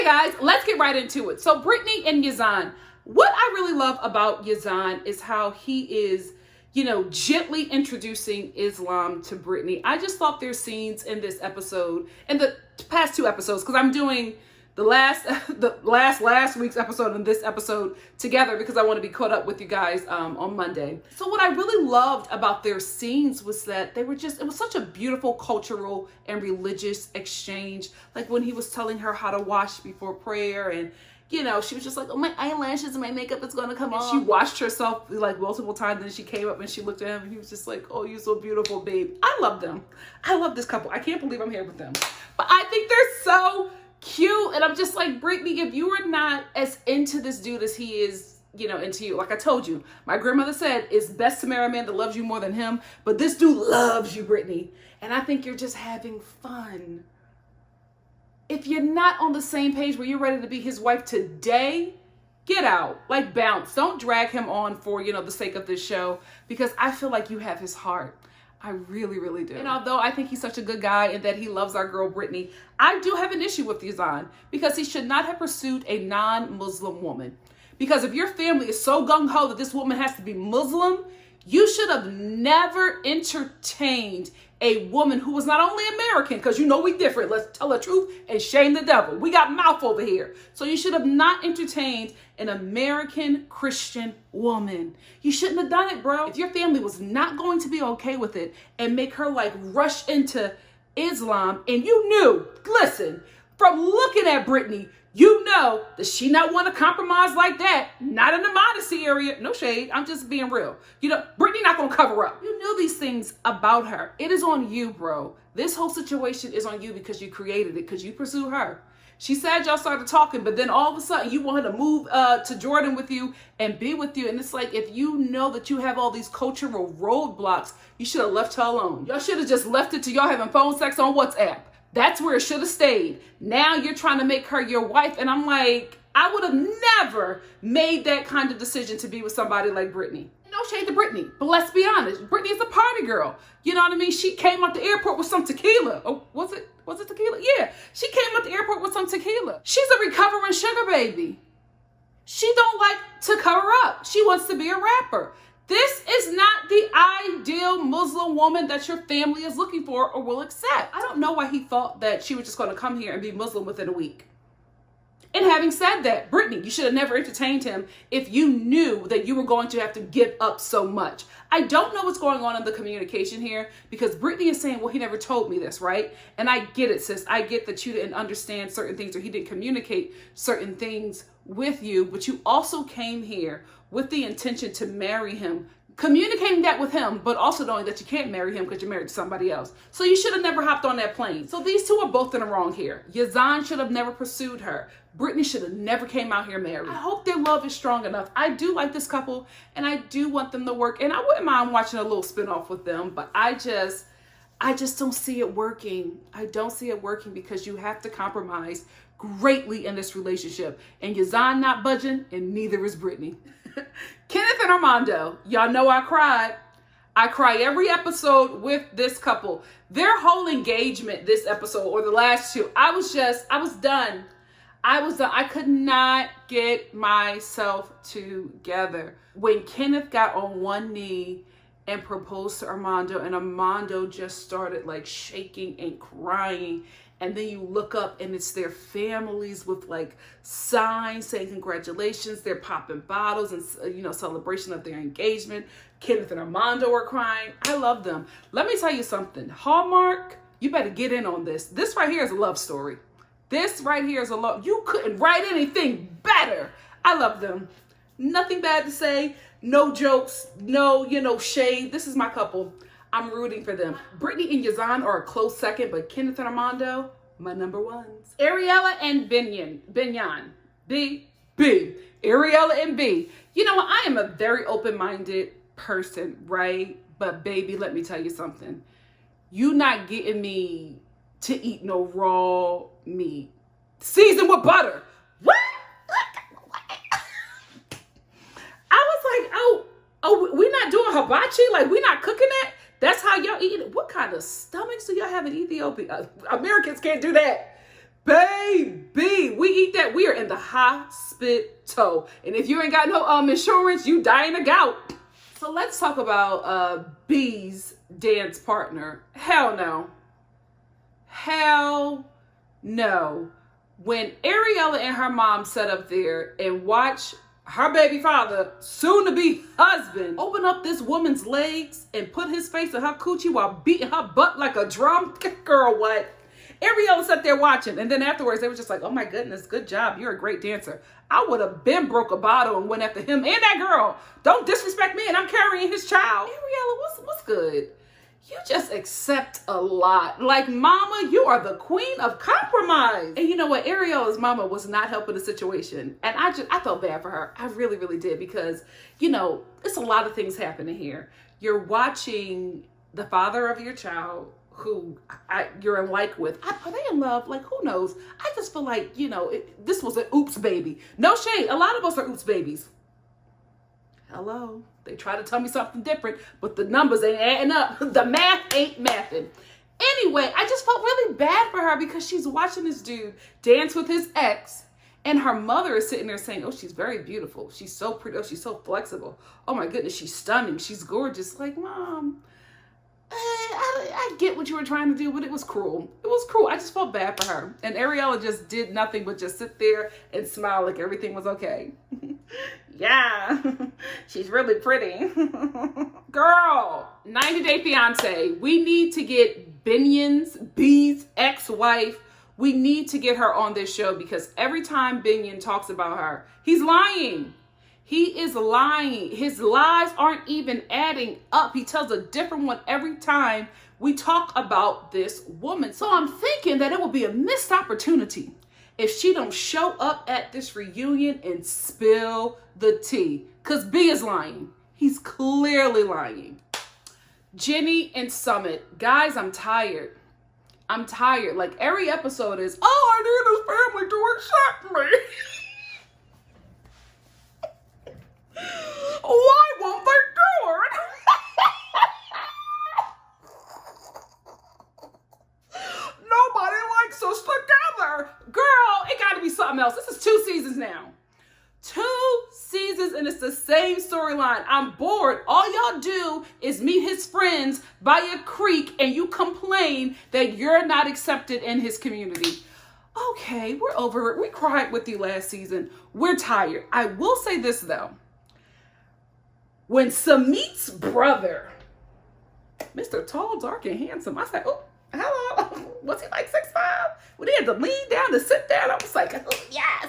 Hey guys, let's get right into it. So Brittany and Yazan. What I really love about Yazan is how he is, gently introducing Islam to Brittany. I just thought their scenes in this episode, and the past two episodes, because I'm doing the last week's episode and this episode together because I want to be caught up with you guys on Monday. So what I really loved about their scenes was that it was such a beautiful cultural and religious exchange. Like when he was telling her how to wash before prayer, and she was just like, oh, my eyelashes and my makeup is going to come off. She washed herself like multiple times, and then she came up and she looked at him and he was just like, oh, you're so beautiful, babe. I love them. I love this couple. I can't believe I'm here with them. But I think they're so cute. And I'm just like, Brittany, if you are not as into this dude as he is, into you, like I told you, my grandmother said, it's best to marry a man that loves you more than him. But this dude loves you, Brittany. And I think you're just having fun. If you're not on the same page where you're ready to be his wife today, get out, like bounce. Don't drag him on for, the sake of this show, because I feel like you have his heart. I really, really do. And although I think he's such a good guy and that he loves our girl Brittany, I do have an issue with Yazan because he should not have pursued a non-Muslim woman. Because if your family is so gung-ho that this woman has to be Muslim, you should have never entertained a woman who was not only American, because we different. Let's tell the truth and shame the devil. We got mouth over here. So you should have not entertained an American Christian woman. You shouldn't have done it, bro. If your family was not going to be okay with it and make her like rush into Islam, and you knew, listen, from looking at Brittany, you know that she not want to compromise like that. Not in the modesty area. No shade. I'm just being real. Brittany not going to cover up. You knew these things about her. It is on you, bro. This whole situation is on you because you created it, because you pursue her. She said y'all started talking, but then all of a sudden you want her to move to Jordan with you and be with you. And it's like, if you know that you have all these cultural roadblocks, you should have left her alone. Y'all should have just left it to y'all having phone sex on WhatsApp. That's where it should have stayed. Now you're trying to make her your wife. And I'm like, I would have never made that kind of decision to be with somebody like Brittany. No shade to Brittany, but let's be honest. Brittany is a party girl. You know what I mean? She came out the airport with some tequila. Oh, was it tequila? Yeah. She came out the airport with some tequila. She's a recovering sugar baby. She don't like to cover up. She wants to be a rapper. This is not the ideal Muslim woman that your family is looking for or will accept. I don't know why he thought that she was just going to come here and be Muslim within a week. And having said that, Brittany, you should have never entertained him if you knew that you were going to have to give up so much. I don't know what's going on in the communication here, because Brittany is saying, well, he never told me this, right? And I get it, sis. I get that you didn't understand certain things, or he didn't communicate certain things with you, but you also came here with the intention to marry him, communicating that with him, but also knowing that you can't marry him because you're married to somebody else. So you should have never hopped on that plane. So these two are both in the wrong here. Yazan should have never pursued her. Brittany should have never came out here married. I hope their love is strong enough. I do like this couple, and I do want them to work, and I wouldn't mind watching a little spinoff with them, but I just don't see it working. I don't see it working because you have to compromise greatly in this relationship, and Yazan not budging, and neither is Brittany. Kenneth and Armando, y'all know I cried. I cry every episode with this couple. Their whole engagement this episode, or the last two, I was done. I could not get myself together. When Kenneth got on one knee and proposed to Armando, and Armando just started like shaking and crying. And then you look up and it's their families with like signs saying congratulations. They're popping bottles and, celebration of their engagement. Kenneth and Armando are crying. I love them. Let me tell you something. Hallmark, you better get in on this. This right here is a love story. This right here is a love. You couldn't write anything better. I love them. Nothing bad to say. No jokes. No, shade. This is my couple. I'm rooting for them. Brittany and Yazan are a close second, but Kenneth and Armando, my number ones. Ariella and Binyam. B. Ariella and B. You know what? I am a very open-minded person, right? But baby, let me tell you something. You not getting me to eat no raw meat. Seasoned with butter. What? I was like, oh, we not doing hibachi? Like, we not cooking that? That's how y'all eat it? What kind of stomachs do y'all have in Ethiopia? Americans can't do that. Baby, we eat that. We are in the hospital. And if you ain't got no insurance, you dying of gout. So let's talk about B's dance partner. Hell no. Hell no. When Ariella and her mom sat up there and watched her baby father, soon to be husband, open up this woman's legs and put his face in her coochie while beating her butt like a drum. Girl, what? Ariella sat there watching, and then afterwards they were just like, oh my goodness, good job, you're a great dancer. I would have been broke a bottle and went after him and that girl. Don't disrespect me and I'm carrying his child. Ariella, what's good? You just accept a lot. Like, mama, you are the queen of compromise. And you know what? Ariella's mama was not helping the situation. And I felt bad for her. I really, really did, because, you know, it's a lot of things happening here. You're watching the father of your child, who you're in like with. Are they in love? Like, who knows? I just feel like, you know, this was an oops baby. No shade. A lot of us are oops babies. Hello. They try to tell me something different, but the numbers ain't adding up. The math ain't mathing. Anyway, I just felt really bad for her because she's watching this dude dance with his ex, and her mother is sitting there saying, oh, she's very beautiful. She's so pretty. Oh, she's so flexible. Oh my goodness, she's stunning. She's gorgeous. Like, Mom, I get what you were trying to do, but it was cruel. It was cruel. I just felt bad for her. And Ariella just did nothing but just sit there and smile like everything was okay. Yeah, she's really pretty. Girl, 90 Day Fiance. We need to get B's ex-wife. We need to get her on this show, because every time Binyam talks about her, he's lying. He is lying. His lies aren't even adding up. He tells a different one every time we talk about this woman. So I'm thinking that it will be a missed opportunity if she don't show up at this reunion and spill the tea. Because B is lying. He's clearly lying. Jenny and Sumit. Guys, I'm tired. I'm tired. Like, every episode is, oh, I need his family to accept me. Why won't they do it? Nobody likes us together. Girl, it got to be something else. This is 2 seasons now. 2 seasons and it's the same storyline. I'm bored. All y'all do is meet his friends by a creek and you complain that you're not accepted in his community. Okay, we're over it. We cried with you last season. We're tired. I will say this though. When Sumit's brother, Mr. Tall, Dark, and Handsome, I said, oh, hello. Was he like 6'5"? When he had to lean down to sit down, I was like, oh, yes.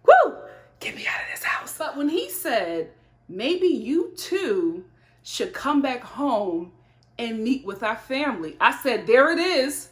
Woo, get me out of this house. But when he said, maybe you two should come back home and meet with our family, I said, there it is.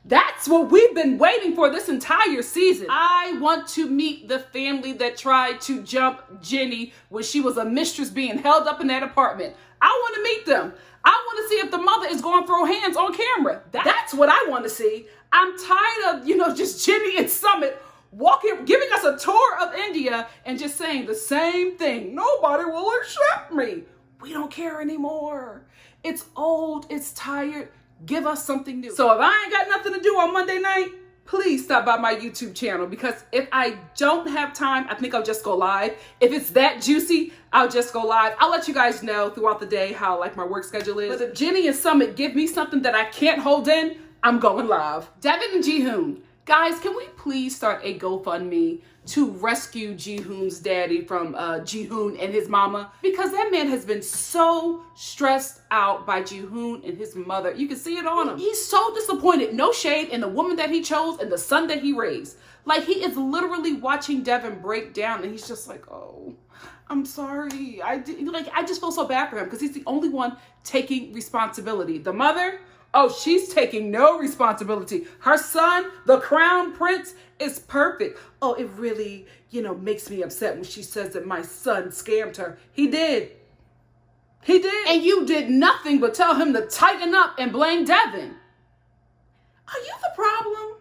That's what we've been waiting for this entire season. I want to meet the family that tried to jump Jenny when she was a mistress being held up in that apartment. I want to meet them. I want to see if the mother is going to throw hands on camera. That's what I want to see. I'm tired of, just Jenny and Sumit walking, giving us a tour of India and just saying the same thing. Nobody will accept me. We don't care anymore. It's old. It's tired. Give us something new. So if I ain't got nothing to do on Monday night, please stop by my YouTube channel, because if I don't have time, I think I'll just go live. If it's that juicy, I'll just go live. I'll let you guys know throughout the day how my work schedule is. But if Jenny and Sumit give me something that I can't hold in, I'm going live. Deavan and Jihoon. Guys, can we please start a GoFundMe to rescue Jihoon's daddy from Jihoon and his mama? Because that man has been so stressed out by Jihoon and his mother. You can see it on him. He's so disappointed. No shade in the woman that he chose and the son that he raised. Like, he is literally watching Deavan break down and he's just like, oh, I'm sorry. I just feel so bad for him because he's the only one taking responsibility. The mother, oh, she's taking no responsibility. Her son, the crown prince, is perfect. Oh, it really, makes me upset when she says that my son scammed her. He did. He did. And you did nothing but tell him to tighten up and blame Deavan. Are you the problem?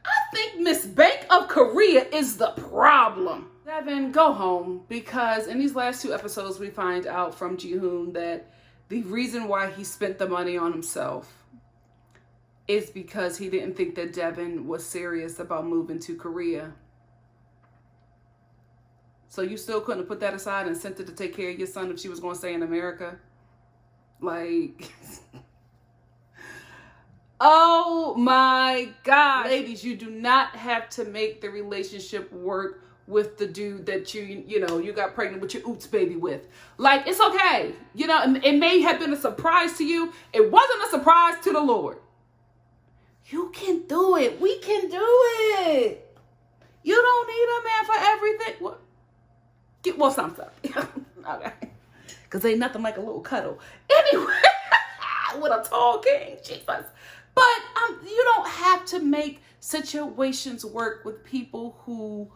I think Miss Bank of Korea is the problem. Deavan, go home, because in these last 2 episodes, we find out from Jihoon that the reason why he spent the money on himself is because he didn't think that Deavan was serious about moving to Korea. So you still couldn't have put that aside and sent her to take care of your son if she was going to stay in America? Like, oh my God. Ladies, you do not have to make the relationship work with the dude that you got pregnant with your oops baby with. Like, it's okay. It may have been a surprise to you. It wasn't a surprise to the Lord. You can do it. We can do it. You don't need a man for everything. What? Well, something. Okay. Because ain't nothing like a little cuddle. Anyway, with a tall king. Jesus. But you don't have to make situations work with people who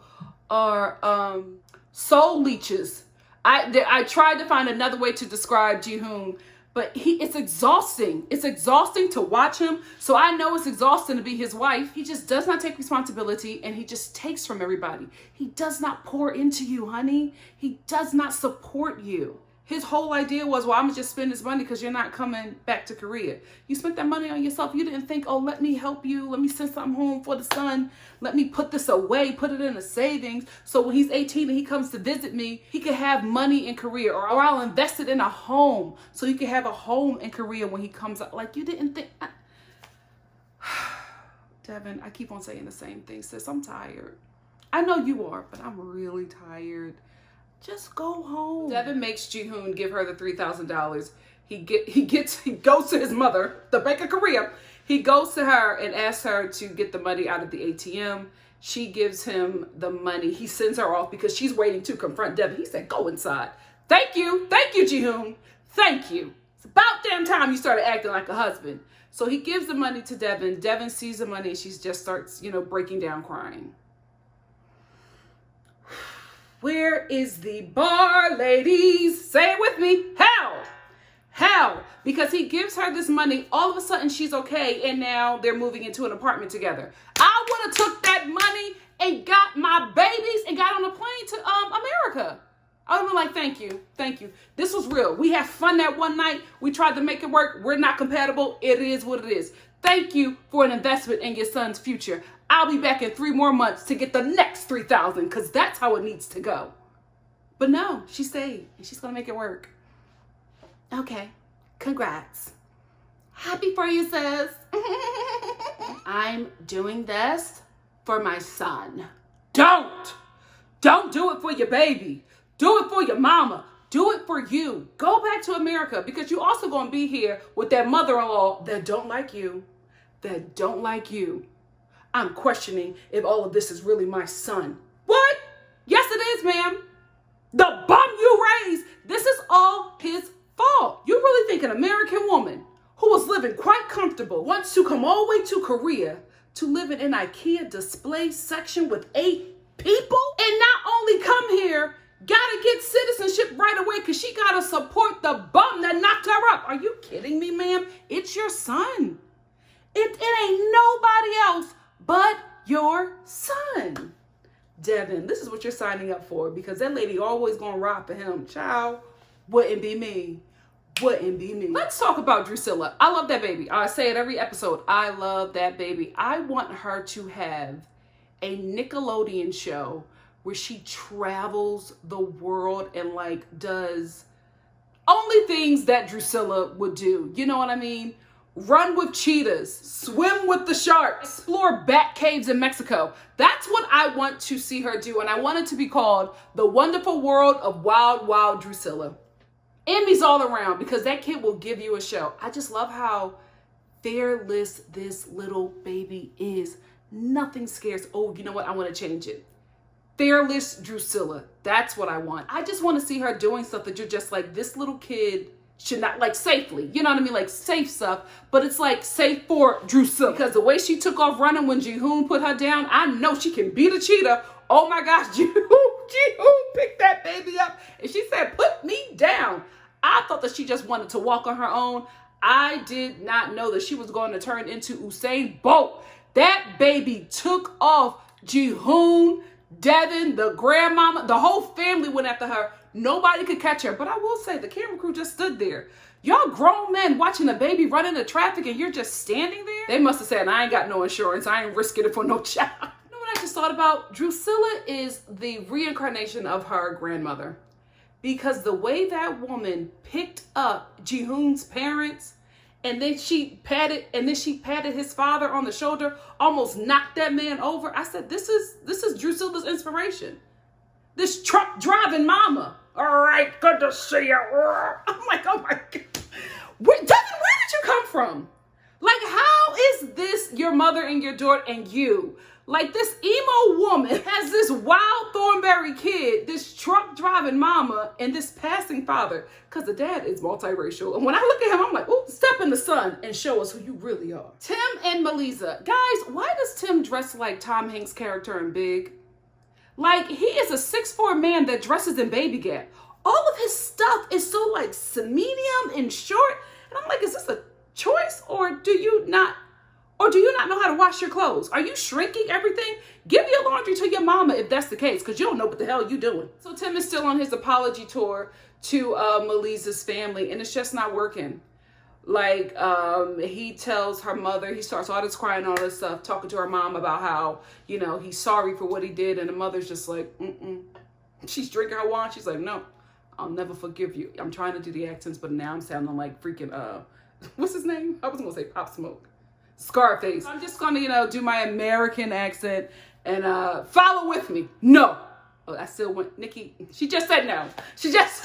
are soul leeches. I tried to find another way to describe Jihoon, but it's exhausting. It's exhausting to watch him. So I know it's exhausting to be his wife. He just does not take responsibility, and he just takes from everybody. He does not pour into you, honey. He does not support you. His whole idea was, well, I'm going to just spend this money because you're not coming back to Korea. You spent that money on yourself. You didn't think, oh, let me help you. Let me send something home for the son. Let me put this away, put it in a savings. So when he's 18 and he comes to visit me, he can have money in Korea, or I'll invest it in a home so he can have a home in Korea when he comes up. Like, you didn't think. Deavan, I keep on saying the same thing, sis. I'm tired. I know you are, but I'm really tired. Just go home. Deavan makes Jihoon give her the $3,000. He goes to his mother, the Bank of Korea. He goes to her and asks her to get the money out of the ATM. She gives him the money. He sends her off because she's waiting to confront Deavan. He said, go inside. Thank you, Jihoon. Thank you. It's about damn time you started acting like a husband. So he gives the money to Deavan. Deavan sees the money. She just starts, breaking down crying. Where is the bar, ladies? Say it with me. Hell. Because he gives her this money. All of a sudden, she's okay. And now they're moving into an apartment together. I would have took that money and got my babies and got on a plane to America. I would have been like, thank you. This was real. We had fun that one night. We tried to make it work. We're not compatible. It is what it is. Thank you for an investment in your son's future. I'll be back in 3 more months to get the next 3,000 because that's how it needs to go. But no, she stayed and she's going to make it work. Okay, congrats. Happy for you, sis. I'm doing this for my son. Don't do it for your baby. Do it for your mama. Do it for you. Go back to America because you're also going to be here with that mother-in-law that don't like you. I'm questioning if all of this is really my son. What? Yes, it is, ma'am. The bum you raised. This is all his fault. You really think an American woman who was living quite comfortable wants to come all the way to Korea to live in an IKEA display section with 8 people? And not only come here, gotta get citizenship right away because she gotta support the bum that knocked her up. Are you kidding me, ma'am? It's your son. It ain't nobody else but your son. Deavan, this is what you're signing up for because that lady always gonna ride for him. Child, wouldn't be me. Let's talk about Drusilla. I love that baby. I say it every episode. I love that baby. I want her to have a Nickelodeon show where she travels the world and does only things that Drusilla would do. You know what I mean? Run with cheetahs, swim with the sharks, explore bat caves in Mexico. That's what I want to see her do. And I want it to be called The Wonderful World of Wild, Wild Drusilla. Emmys all around because that kid will give you a show. I just love how fearless this little baby is. Nothing scares. Oh, you know what? I want to change it. Fearless Drusilla. That's what I want. I just want to see her doing stuff that you're just like, this little kid should not, safely, you know what I mean? Safe stuff, but it's safe for Drusilla. Because the way she took off running when Jihoon put her down, I know she can beat a cheetah. Oh my gosh, Jihoon picked that baby up and she said, put me down. I thought that she just wanted to walk on her own. I did not know that she was going to turn into Usain Bolt. That baby took off. Jihoon, Deavan, the grandmama, the whole family went after her. Nobody could catch her. But I will say the camera crew just stood there. Y'all grown men watching a baby run into traffic and you're just standing there? They must have said, I ain't got no insurance. I ain't risking it for no child. You know what I just thought about? Drusilla is the reincarnation of her grandmother. Because the way that woman picked up Jihoon's parents and then she patted his father on the shoulder, almost knocked that man over. I said, this is Drusilla's inspiration. This truck driving mama. All right, good to see you. I'm like, oh my God. Where did you come from? Like, how is this your mother and your daughter and you? Like, this emo woman has this wild Thornberry kid, this truck driving mama, and this passing father, because the dad is multiracial. And when I look at him, I'm like, oh, step in the sun and show us who you really are. Tim and Melisa. Guys, why does Tim dress like Tom Hanks' character in Big? Like, he is a 6'4" man that dresses in Baby Gap. All of his stuff is so like medium and short. And I'm like, is this a choice or do you not know how to wash your clothes? Are you shrinking everything? Give your laundry to your mama if that's the case, because you don't know what the hell you doing. So Tim is still on his apology tour to Melisa's family, and it's just not working. Like, he tells her mother, he starts all this crying, all this stuff, talking to her mom about how, you know, he's sorry for what he did. And the mother's just like, She's drinking her wine. She's like, no, I'll never forgive you. I'm trying to do the accents, but now I'm sounding like freaking, what's his name? I was going to say Pop Smoke. Scarface. I'm just going to, you know, do my American accent and follow with me. No. Oh, I still want Nikki. She just said no. She just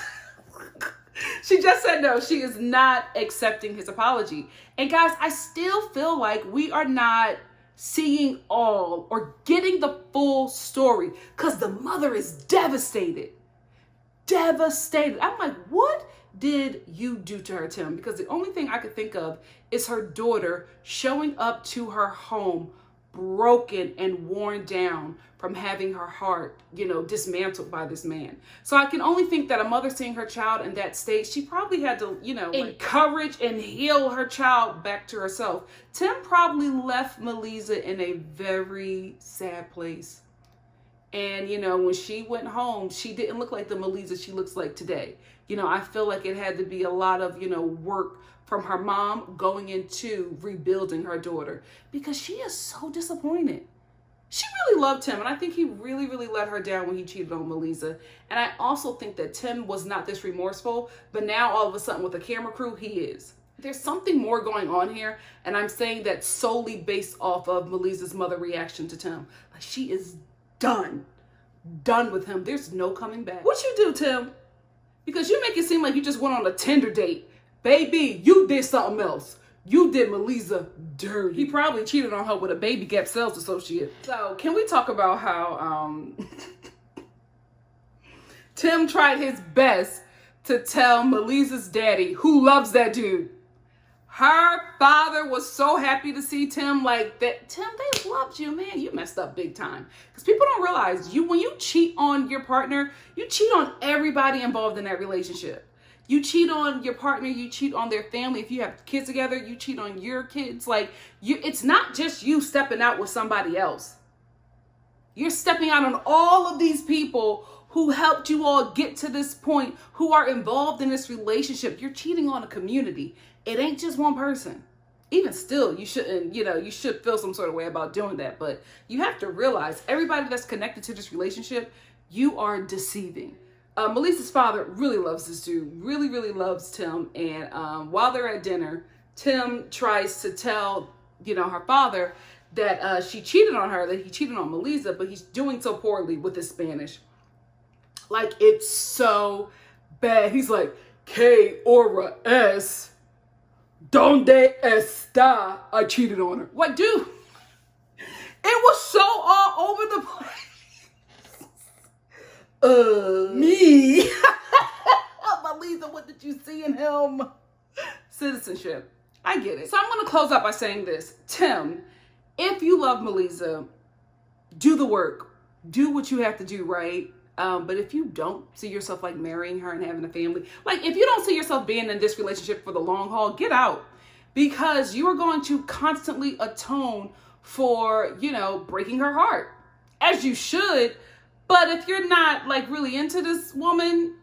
said no. She is not accepting his apology. And guys, I still feel like we are not seeing all or getting the full story because the mother is devastated. Devastated. I'm like, what did you do to her, Tim? Because the only thing I could think of is her daughter showing up to her home broken and worn down from having her heart, you know, dismantled by this man. So I can only think that a mother seeing her child in that state, she probably had to, you know, encourage and heal her child back to herself. Tim probably left Melisa in a very sad place. And, you know, when she went home, she didn't look like the Melisa she looks like today. You know, I feel like it had to be a lot of, you know, work from her mom going into rebuilding her daughter because she is so disappointed. She really loved Tim, and I think he really, really let her down when he cheated on Melisa. And I also think that Tim was not this remorseful, but now all of a sudden with the camera crew, he is. There's something more going on here, and I'm saying that solely based off of Melisa's mother reaction to Tim. Like, she is done with him. There's no coming back. What you do, Tim? Because you make it seem like you just went on a Tinder date. Baby, you did something else. You did Melisa dirty. He probably cheated on her with a Baby Gap sales associate. So can we talk about how Tim tried his best to tell Melisa's daddy, who loves that dude. Her father was so happy to see Tim like that. Tim, they loved you, man. You messed up big time. Because people don't realize when you cheat on your partner, you cheat on everybody involved in that relationship. You cheat on your partner, you cheat on their family. If you have kids together, you cheat on your kids. Like, it's not just you stepping out with somebody else. You're stepping out on all of these people who helped you all get to this point, who are involved in this relationship. You're cheating on a community. It ain't just one person. Even still, you shouldn't, you know, you should feel some sort of way about doing that. But you have to realize everybody that's connected to this relationship, you are deceiving. Melisa's father really loves this dude, really, really loves Tim. And while they're at dinner, Tim tries to tell, you know, her father that she cheated on her, that he cheated on Melisa, but he's doing so poorly with his Spanish. Like, it's so bad. He's like, ¿Qué hora es? ¿Dónde está? I cheated on her. What, dude? It was so all over the place. Me. Melisa, what did you see in him? Citizenship. I get it. So I'm going to close up by saying this. Tim, if you love Melisa, do the work. Do what you have to do, right? But if you don't see yourself like marrying her and having a family, like if you don't see yourself being in this relationship for the long haul, get out. Because you are going to constantly atone for, you know, breaking her heart. As you should. But if you're not like really into this woman,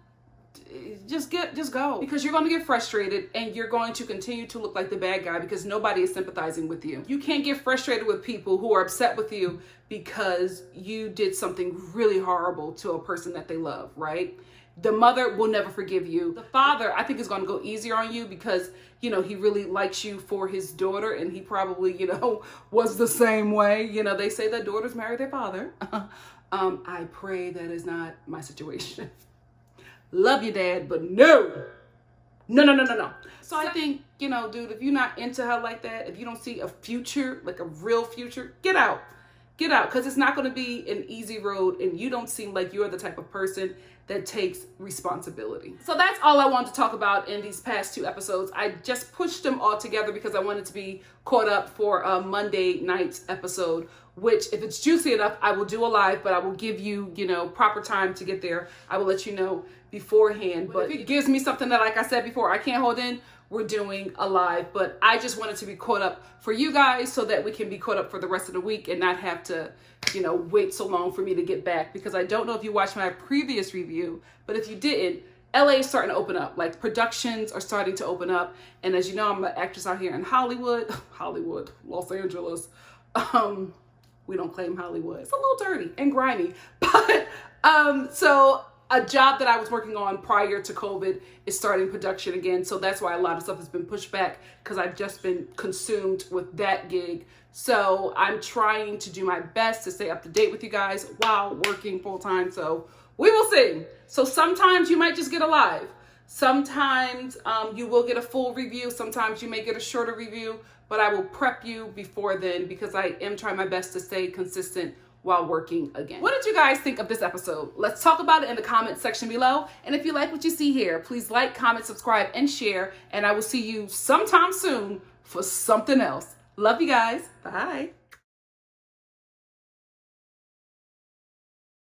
just go, because you're going to get frustrated and you're going to continue to look like the bad guy because nobody is sympathizing with you. You can't get frustrated with people who are upset with you because you did something really horrible to a person that they love, right? The mother will never forgive you. The father, I think, is going to go easier on you because, you know, he really likes you for his daughter, and he probably, you know, was the same way. You know, they say that daughters marry their father. I pray that is not my situation. Love you, Dad, but no. So I think, you know, dude, if you're not into her like that, if you don't see a future, like a real future, get out. Get out, because it's not going to be an easy road, and you don't seem like you're the type of person that takes responsibility. So that's all I wanted to talk about in these past 2 episodes. I just pushed them all together because I wanted to be caught up for a Monday night's episode, which, if it's juicy enough, I will do a live, but I will give you, you know, proper time to get there. I will let you know beforehand. But if it gives me something that, like I said before, I can't hold in, we're doing a live. But I just wanted to be caught up for you guys so that we can be caught up for the rest of the week and not have to, you know, wait so long for me to get back. Because I don't know if you watched my previous review, but if you didn't, LA is starting to open up. Like, productions are starting to open up. And as you know, I'm an actress out here in Hollywood, Los Angeles. We don't claim Hollywood. It's a little dirty and grimy. But so a job that I was working on prior to COVID is starting production again. So that's why a lot of stuff has been pushed back, because I've just been consumed with that gig. So I'm trying to do my best to stay up to date with you guys while working full time. So we will see. So sometimes you might just get a live. Sometimes you will get a full review. Sometimes you may get a shorter review, but I will prep you before then because I am trying my best to stay consistent while working again. What did you guys think of this episode? Let's talk about it in the comment section below. And if you like what you see here, please like, comment, subscribe, and share. And I will see you sometime soon for something else. Love you guys. Bye.